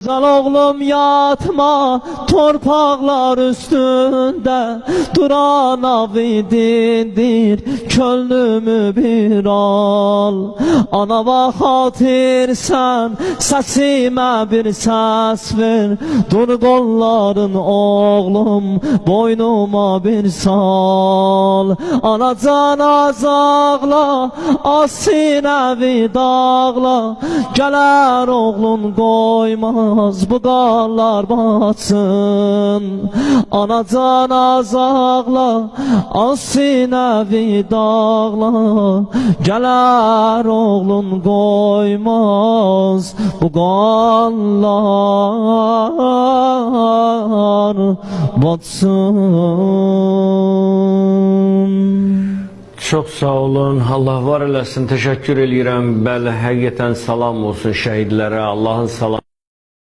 Güzel oğlum yatma torpaqlar üstünde, duran avidindir könlümü bir al. Anama xatir sen sesime bir ses ver, dur kolların oğlum boynuma bir sal. Anacan azağla asinevi dağla, gələr oğlun koyma bu qallar batsın. Anacan azağla asinəvi dağla, gələr oğlun koymaz bu qallar batsın. Çok sağ olun. Allah var eləsin. Teşekkür edirəm. Bəli, həqiqətən salam olsun şəhidlərə. Allahın salamı.